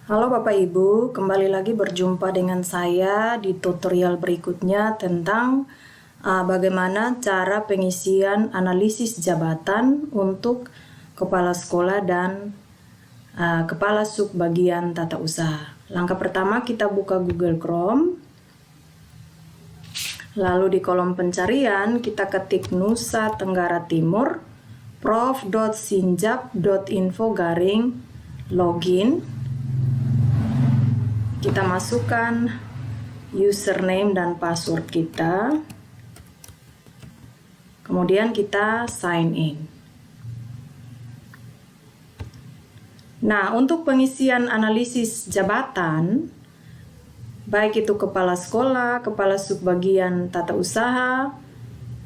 Halo Bapak Ibu, kembali lagi berjumpa dengan saya di tutorial berikutnya tentang bagaimana cara pengisian analisis jabatan untuk kepala sekolah dan kepala subbagian tata usaha. Langkah pertama, kita buka Google Chrome. Lalu di kolom pencarian kita ketik Nusa Tenggara Timur prof.sinjab.info/login. Kita masukkan username dan password kita. Kemudian kita sign in. Nah, untuk pengisian analisis jabatan, baik itu kepala sekolah, kepala subbagian tata usaha,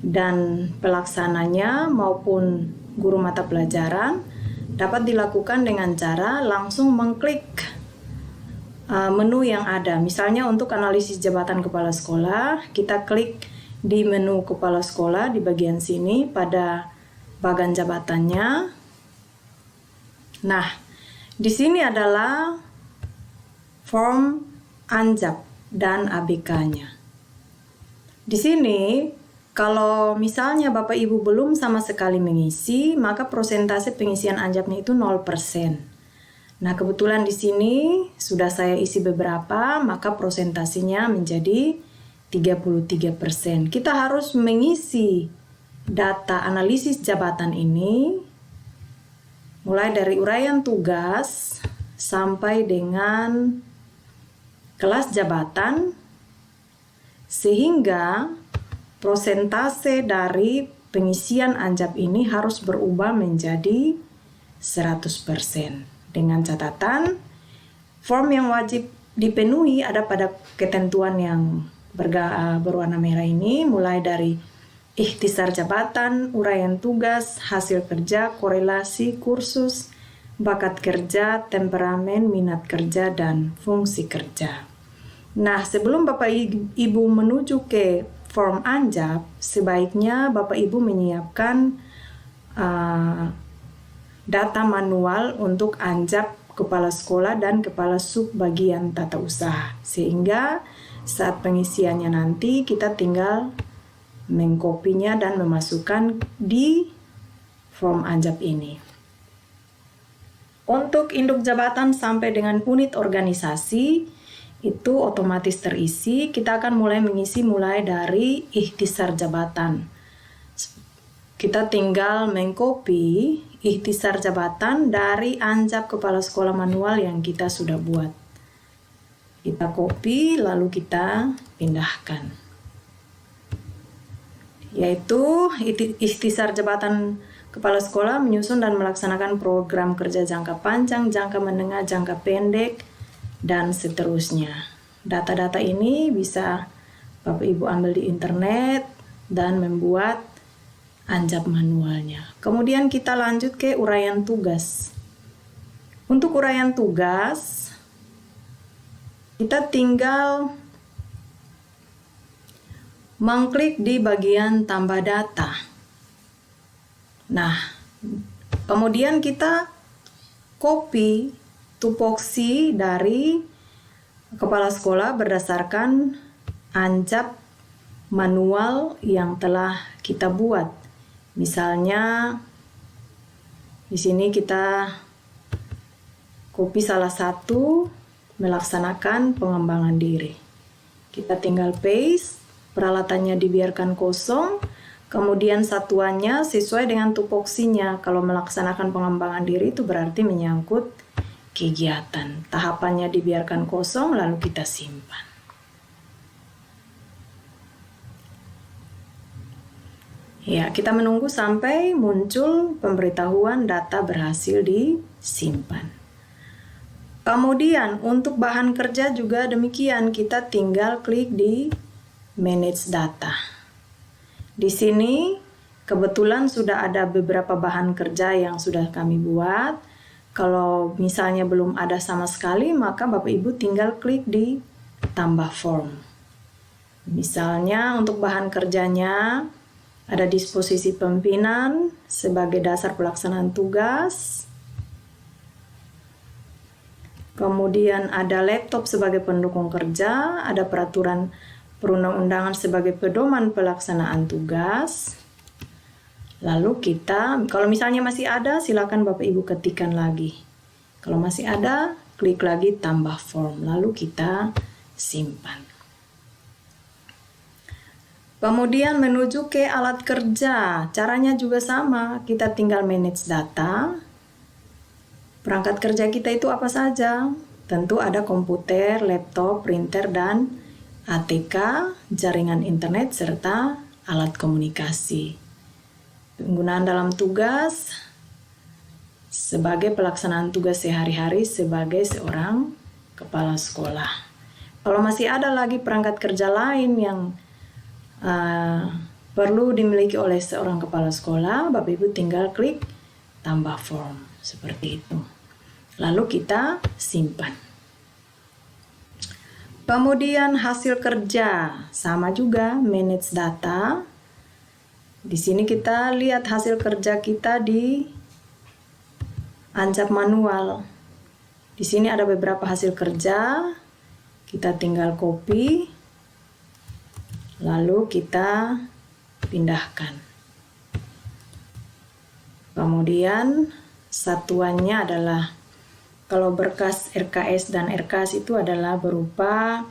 dan pelaksananya maupun guru mata pelajaran, dapat dilakukan dengan cara langsung mengklik menu yang ada. Misalnya untuk analisis jabatan kepala sekolah, kita klik di menu kepala sekolah di bagian sini pada bagan jabatannya. Nah, di sini adalah form Anjab dan ABK-nya. Di sini, kalau misalnya Bapak Ibu belum sama sekali mengisi, maka persentase pengisian Anjabnya itu 0%. Nah, kebetulan di sini sudah saya isi beberapa, maka persentasenya menjadi 33%. Kita harus mengisi data analisis jabatan ini mulai dari uraian tugas sampai dengan kelas jabatan, sehingga persentase dari pengisian Anjab ini harus berubah menjadi 100%. Dengan catatan, form yang wajib dipenuhi ada pada ketentuan yang berwarna merah ini, mulai dari ikhtisar jabatan, uraian tugas, hasil kerja, korelasi, kursus, bakat kerja, temperamen, minat kerja, dan fungsi kerja. Nah, sebelum Bapak Ibu menuju ke form Anjab, sebaiknya Bapak Ibu menyiapkan data manual untuk Anjab kepala sekolah dan kepala subbagian tata usaha, sehingga saat pengisiannya nanti kita tinggal mengkopinya dan memasukkan di form Anjab ini. Untuk induk jabatan sampai dengan unit organisasi itu otomatis terisi. Kita akan mulai mengisi mulai dari ikhtisar jabatan. Kita tinggal mengcopy ikhtisar jabatan dari Anjab kepala sekolah manual yang kita sudah buat. Kita copy lalu kita pindahkan. Yaitu ikhtisar jabatan kepala sekolah menyusun dan melaksanakan program kerja jangka panjang, jangka menengah, jangka pendek, dan seterusnya. Data-data ini bisa Bapak Ibu ambil di internet dan membuat Anjab manualnya. Kemudian kita lanjut ke uraian tugas. Untuk uraian tugas, kita tinggal mengklik di bagian tambah data. Nah, kemudian kita copy tupoksi dari kepala sekolah berdasarkan Anjab manual yang telah kita buat. Misalnya di sini kita copy salah satu melaksanakan pengembangan diri. Kita tinggal paste, peralatannya dibiarkan kosong, kemudian satuannya sesuai dengan tupoksinya. Kalau melaksanakan pengembangan diri itu berarti menyangkut kegiatan. Tahapannya dibiarkan kosong lalu kita simpan. Ya, kita menunggu sampai muncul pemberitahuan data berhasil disimpan. Kemudian untuk bahan kerja juga demikian, kita tinggal klik di Manage Data. Di sini kebetulan sudah ada beberapa bahan kerja yang sudah kami buat. Kalau misalnya belum ada sama sekali, maka Bapak Ibu tinggal klik di Tambah Form. Misalnya untuk bahan kerjanya ada disposisi pimpinan sebagai dasar pelaksanaan tugas. Kemudian ada laptop sebagai pendukung kerja, ada peraturan perundang-undangan sebagai pedoman pelaksanaan tugas. Lalu kita, kalau misalnya masih ada, silakan Bapak Ibu ketikkan lagi. Kalau masih ada, klik lagi tambah form, lalu kita simpan. Kemudian menuju ke alat kerja, caranya juga sama, kita tinggal manage data. Perangkat kerja kita itu apa saja? Tentu ada komputer, laptop, printer, dan ATK, jaringan internet, serta alat komunikasi. Penggunaan dalam tugas sebagai pelaksanaan tugas sehari-hari sebagai seorang kepala sekolah. Kalau masih ada lagi perangkat kerja lain yang perlu dimiliki oleh seorang kepala sekolah, Bapak Ibu tinggal klik tambah form, seperti itu. Lalu kita simpan. Kemudian hasil kerja, sama juga manage data. Di sini kita lihat hasil kerja kita di Anjap manual. Di sini ada beberapa hasil kerja. Kita tinggal copy. Lalu kita pindahkan. Kemudian satuannya adalah, kalau berkas RKS dan RKAS itu adalah berupa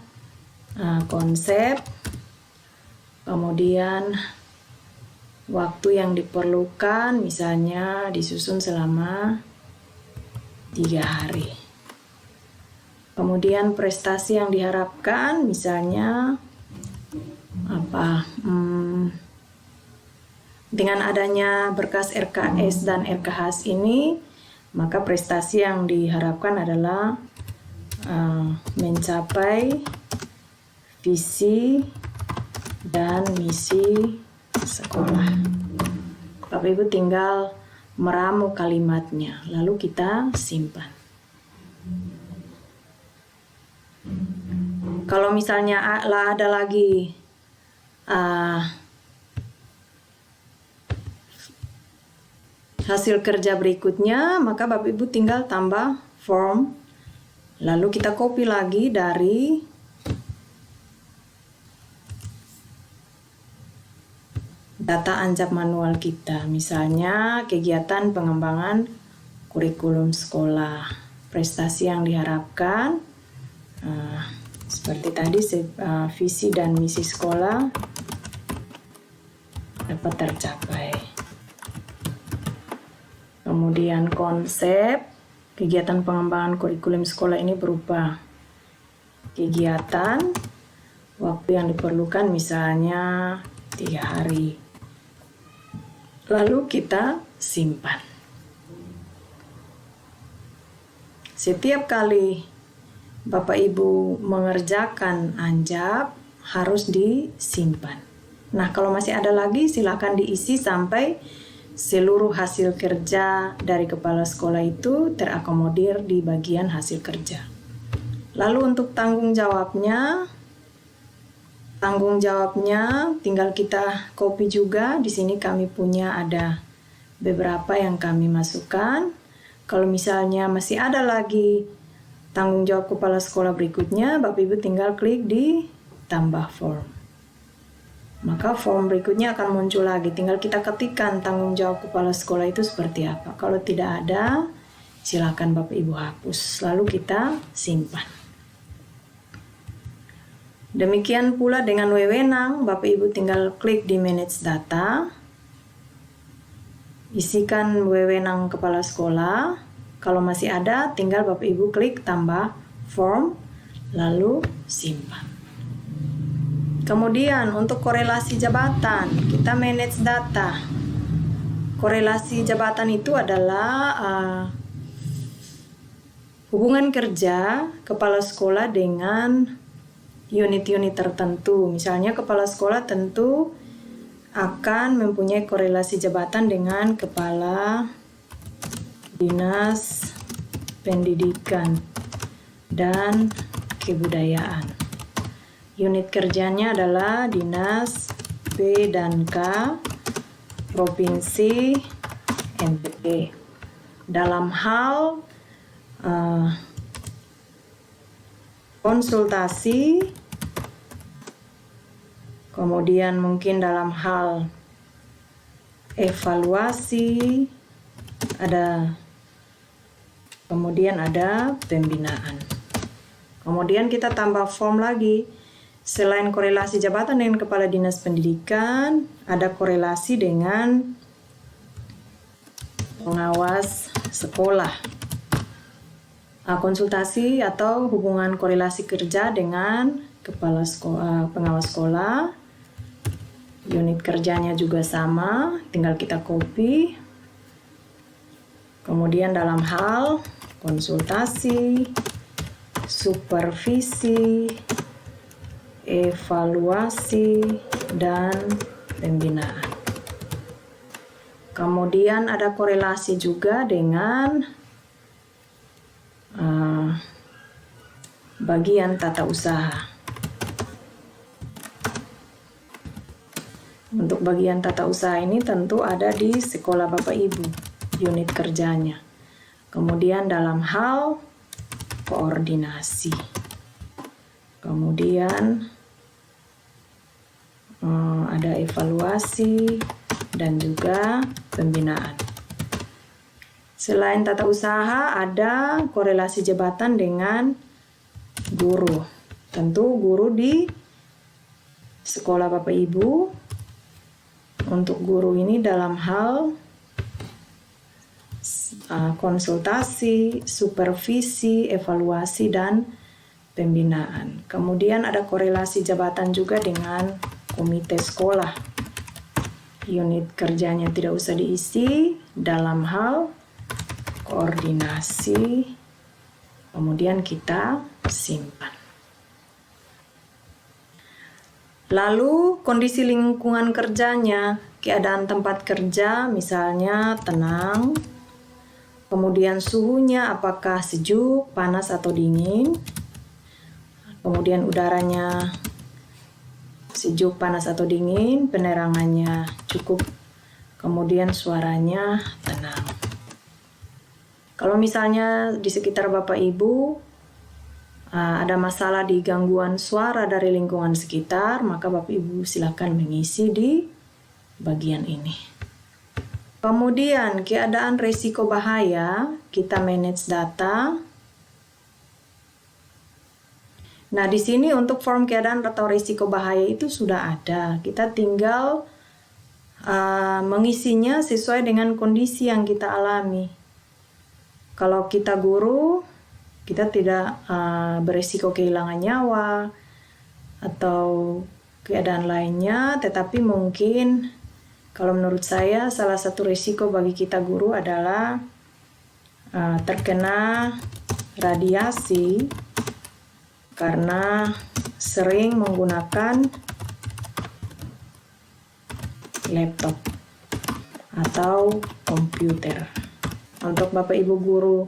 konsep, kemudian waktu yang diperlukan, misalnya disusun selama 3 hari. Kemudian prestasi yang diharapkan, misalnya dengan adanya berkas RKS dan RKHAS ini, maka prestasi yang diharapkan adalah mencapai visi dan misi sekolah. Bapak Ibu tinggal meramu kalimatnya, lalu kita simpan. Kalau misalnya ada lagi hasil kerja berikutnya, maka Bapak Ibu tinggal tambah form, lalu kita copy lagi dari data Anjap manual kita. Misalnya kegiatan pengembangan kurikulum sekolah, prestasi yang diharapkan, seperti tadi visi dan misi sekolah dapat tercapai. Kemudian konsep kegiatan pengembangan kurikulum sekolah ini berupa kegiatan, waktu yang diperlukan misalnya 3 hari. Lalu kita simpan. Setiap kali Bapak Ibu mengerjakan Anjap harus disimpan. Nah, kalau masih ada lagi silakan diisi sampai seluruh hasil kerja dari kepala sekolah itu terakomodir di bagian hasil kerja. Lalu untuk tanggung jawabnya tinggal kita copy juga. Di sini kami punya ada beberapa yang kami masukkan. Kalau misalnya masih ada lagi tanggung jawab kepala sekolah berikutnya, Bapak Ibu tinggal klik di tambah form. Maka form berikutnya akan muncul lagi. Tinggal kita ketikkan tanggung jawab kepala sekolah itu seperti apa. Kalau tidak ada, silakan Bapak Ibu hapus. Lalu kita simpan. Demikian pula dengan wewenang, Bapak Ibu tinggal klik di manage data. Isikan wewenang kepala sekolah. Kalau masih ada, tinggal Bapak Ibu klik tambah form, lalu simpan. Kemudian untuk korelasi jabatan, kita manage data. Korelasi jabatan itu adalah hubungan kerja kepala sekolah dengan unit-unit tertentu. Misalnya kepala sekolah tentu akan mempunyai korelasi jabatan dengan kepala dinas pendidikan dan kebudayaan. Unit kerjanya adalah dinas P dan K, provinsi, NTT. Dalam hal konsultasi, kemudian mungkin dalam hal evaluasi, kemudian ada pembinaan. Kemudian kita tambah form lagi. Selain korelasi jabatan dengan kepala dinas pendidikan, ada korelasi dengan pengawas sekolah. Konsultasi atau hubungan korelasi kerja dengan kepala sekolah, pengawas sekolah. Unit kerjanya juga sama, tinggal kita copy. Kemudian dalam hal konsultasi, supervisi, evaluasi, dan pembinaan. Kemudian ada korelasi juga dengan bagian tata usaha. Untuk bagian tata usaha ini tentu ada di sekolah Bapak Ibu, unit kerjanya. Kemudian dalam hal koordinasi. Kemudian ada evaluasi dan juga pembinaan. Selain tata usaha, ada korelasi jabatan dengan guru. Tentu guru di sekolah Bapak Ibu. Untuk guru ini dalam hal konsultasi, supervisi, evaluasi, dan pembinaan. Kemudian ada korelasi jabatan juga dengan komite sekolah. Unit kerjanya tidak usah diisi dalam hal koordinasi. Kemudian kita simpan. Lalu kondisi lingkungan kerjanya, keadaan tempat kerja misalnya tenang, kemudian suhunya apakah sejuk, panas atau dingin, kemudian udaranya sejuk, panas atau dingin, penerangannya cukup, kemudian suaranya tenang. Kalau misalnya di sekitar Bapak Ibu ada masalah di gangguan suara dari lingkungan sekitar, maka Bapak Ibu silakan mengisi di bagian ini. Kemudian keadaan risiko bahaya, kita manage data. Nah, di sini untuk form keadaan atau risiko bahaya itu sudah ada. Kita tinggal mengisinya sesuai dengan kondisi yang kita alami. Kalau kita guru, kita tidak berisiko kehilangan nyawa atau keadaan lainnya, tetapi mungkin kalau menurut saya salah satu risiko bagi kita guru adalah terkena radiasi karena sering menggunakan laptop atau komputer. Untuk Bapak Ibu guru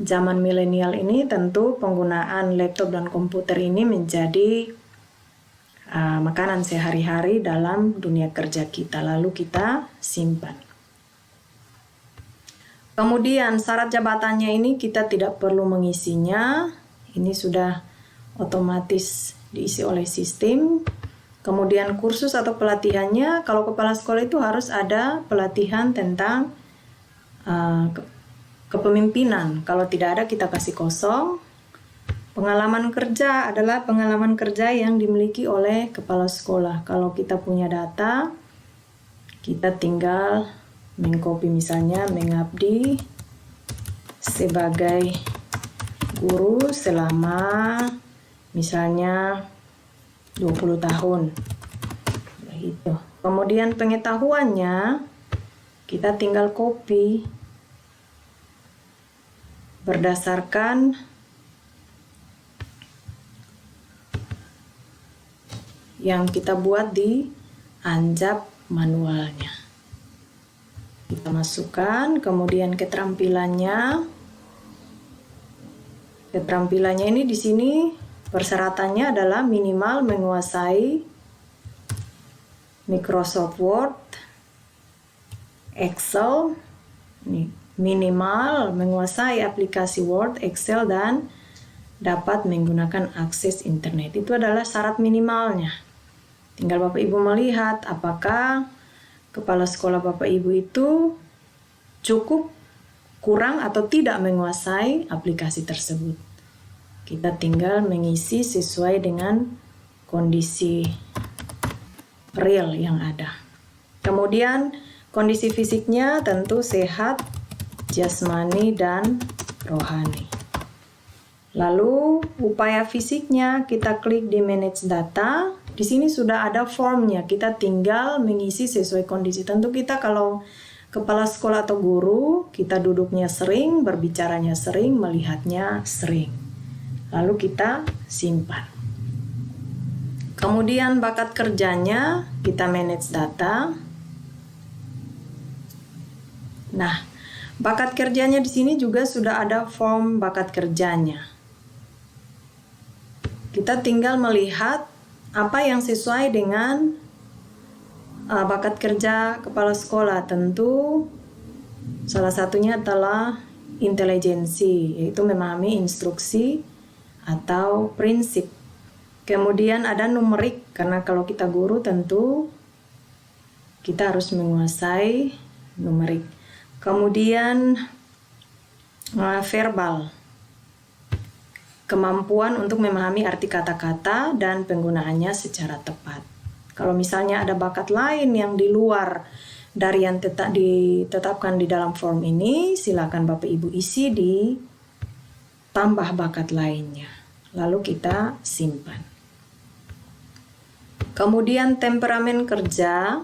zaman milenial ini tentu penggunaan laptop dan komputer ini menjadi makanan sehari-hari dalam dunia kerja kita, lalu kita simpan. Kemudian syarat jabatannya ini kita tidak perlu mengisinya, ini sudah otomatis diisi oleh sistem. Kemudian kursus atau pelatihannya, kalau kepala sekolah itu harus ada pelatihan tentang kepemimpinan. Kalau tidak ada kita kasih kosong. Pengalaman kerja adalah pengalaman kerja yang dimiliki oleh kepala sekolah. Kalau kita punya data, kita tinggal mengcopy, misalnya mengabdi sebagai guru selama misalnya 20 tahun. Begitu. Kemudian pengetahuannya kita tinggal copy berdasarkan yang kita buat di anjap manualnya. Kita masukkan, kemudian keterampilannya. Keterampilannya ini di sini persyaratannya adalah minimal menguasai Microsoft Word, Excel, minimal menguasai aplikasi Word, Excel, dan dapat menggunakan akses internet. Itu adalah syarat minimalnya. Tinggal Bapak Ibu melihat apakah kepala sekolah Bapak Ibu itu cukup, kurang, atau tidak menguasai aplikasi tersebut. Kita tinggal mengisi sesuai dengan kondisi real yang ada. Kemudian kondisi fisiknya tentu sehat, jasmani dan rohani. Lalu upaya fisiknya kita klik di manage data. Di sini sudah ada formnya, kita tinggal mengisi sesuai kondisi. Tentu kita kalau kepala sekolah atau guru, kita duduknya sering, berbicaranya sering, melihatnya sering. Lalu kita simpan. Kemudian bakat kerjanya kita manage data. Nah, bakat kerjanya di sini juga sudah ada form bakat kerjanya. Kita tinggal melihat apa yang sesuai dengan bakat kerja kepala sekolah. Tentu salah satunya adalah intelijensi, yaitu memahami instruksi atau prinsip. Kemudian ada numerik, karena kalau kita guru tentu kita harus menguasai numerik. Kemudian verbal, kemampuan untuk memahami arti kata-kata dan penggunaannya secara tepat. Kalau misalnya ada bakat lain yang di luar dari yang ditetapkan di dalam form ini, silakan Bapak Ibu isi di tambah bakat lainnya. Lalu kita simpan. Kemudian temperamen kerja,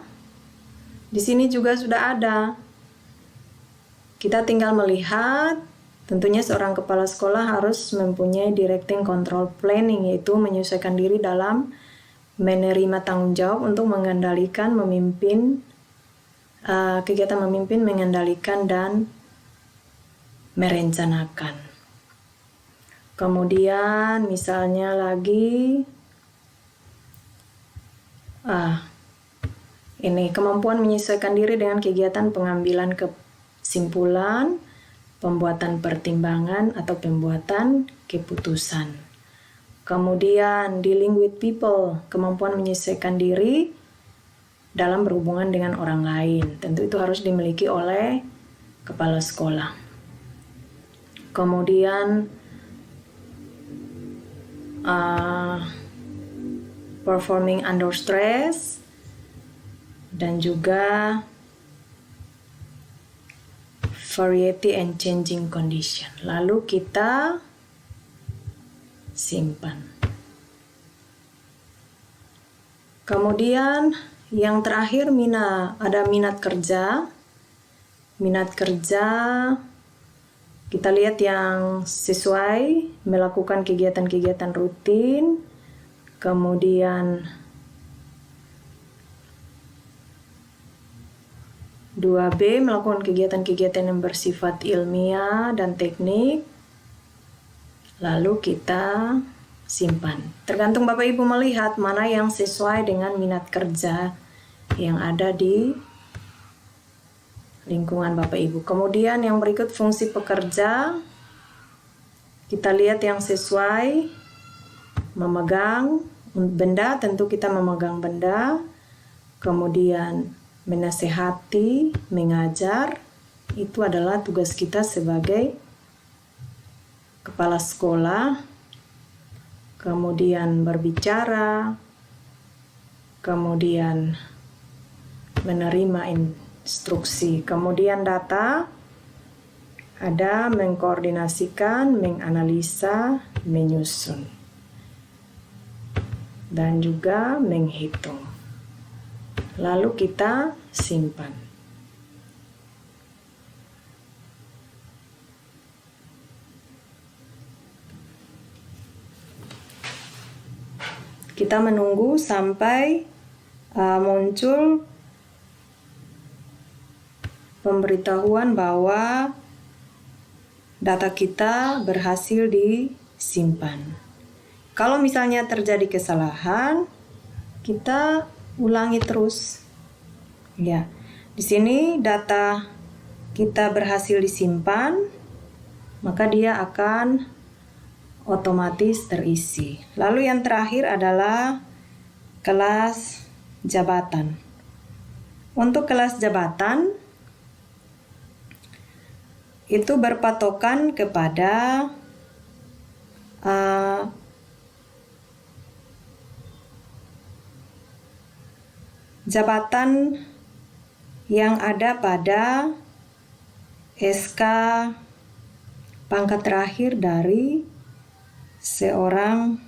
di sini juga sudah ada. Kita tinggal melihat. Tentunya seorang kepala sekolah harus mempunyai directing control planning, yaitu menyesuaikan diri dalam menerima tanggung jawab untuk mengendalikan, memimpin, kegiatan memimpin, mengendalikan, dan merencanakan. Kemudian misalnya lagi, ini kemampuan menyesuaikan diri dengan kegiatan pengambilan kesimpulan, pembuatan pertimbangan atau pembuatan keputusan. Kemudian dealing with people, kemampuan menyesuaikan diri dalam berhubungan dengan orang lain. Tentu itu harus dimiliki oleh kepala sekolah. Kemudian performing under stress, dan juga variety and changing condition. Lalu kita simpan. Kemudian yang terakhir ada minat kerja. Minat kerja kita lihat yang sesuai, melakukan kegiatan-kegiatan rutin. Kemudian 2B, melakukan kegiatan-kegiatan yang bersifat ilmiah dan teknik. Lalu kita simpan. Tergantung Bapak Ibu melihat mana yang sesuai dengan minat kerja yang ada di lingkungan Bapak Ibu. Kemudian yang berikut fungsi pekerja. Kita lihat yang sesuai, memegang benda, tentu kita memegang benda. Kemudian menasehati, mengajar, itu adalah tugas kita sebagai kepala sekolah. Kemudian berbicara, kemudian menerima instruksi. Kemudian data, ada mengkoordinasikan, menganalisa, menyusun, dan juga menghitung. Lalu kita simpan. Kita menunggu sampai muncul pemberitahuan bahwa data kita berhasil disimpan. Kalau misalnya terjadi kesalahan, kita ulangi terus. Ya, di sini data kita berhasil disimpan, maka dia akan otomatis terisi. Lalu yang terakhir adalah kelas jabatan. Untuk kelas jabatan itu berpatokan kepada jabatan yang ada pada SK pangkat terakhir dari seorang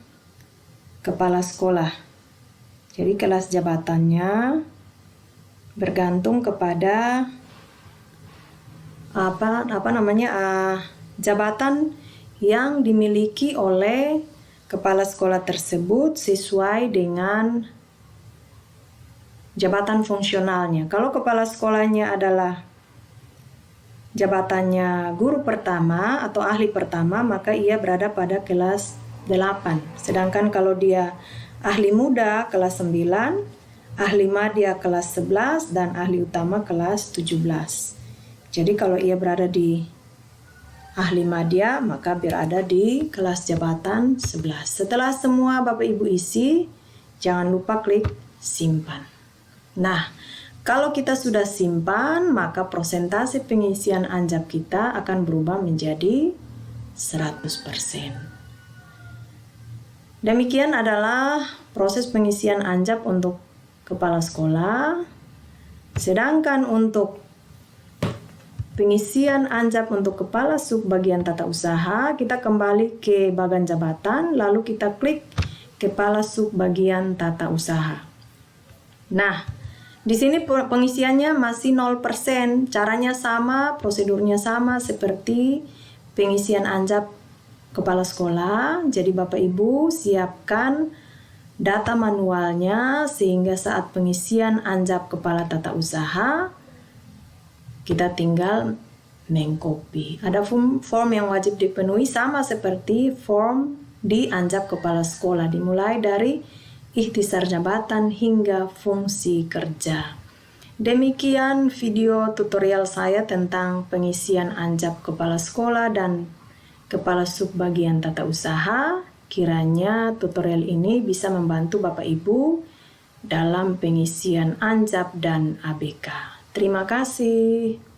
kepala sekolah. Jadi kelas jabatannya bergantung kepada jabatan yang dimiliki oleh kepala sekolah tersebut sesuai dengan jabatan fungsionalnya. Kalau kepala sekolahnya adalah jabatannya guru pertama atau ahli pertama, maka ia berada pada kelas 8. Sedangkan kalau dia ahli muda kelas 9, ahli madya kelas 11, dan ahli utama kelas 17. Jadi kalau ia berada di ahli madya, maka berada di kelas jabatan 11. Setelah semua Bapak Ibu isi, jangan lupa klik simpan. Nah, kalau kita sudah simpan, maka persentase pengisian Anjap kita akan berubah menjadi 100%. Demikian adalah proses pengisian Anjap untuk kepala sekolah. Sedangkan untuk pengisian Anjap untuk kepala sub bagian tata usaha, kita kembali ke bagian jabatan, lalu kita klik kepala sub bagian tata usaha. Nah, di sini pengisiannya masih 0%. Caranya sama, prosedurnya sama seperti pengisian Anjap kepala sekolah. Jadi Bapak Ibu siapkan data manualnya sehingga saat pengisian Anjap kepala tata usaha kita tinggal mengcopy. Ada form yang wajib dipenuhi sama seperti form di Anjap kepala sekolah, dimulai dari ikhtisar jabatan hingga fungsi kerja. Demikian video tutorial saya tentang pengisian Anjap kepala sekolah dan kepala sub bagian tata usaha. Kiranya tutorial ini bisa membantu Bapak Ibu dalam pengisian Anjap dan ABK. Terima kasih.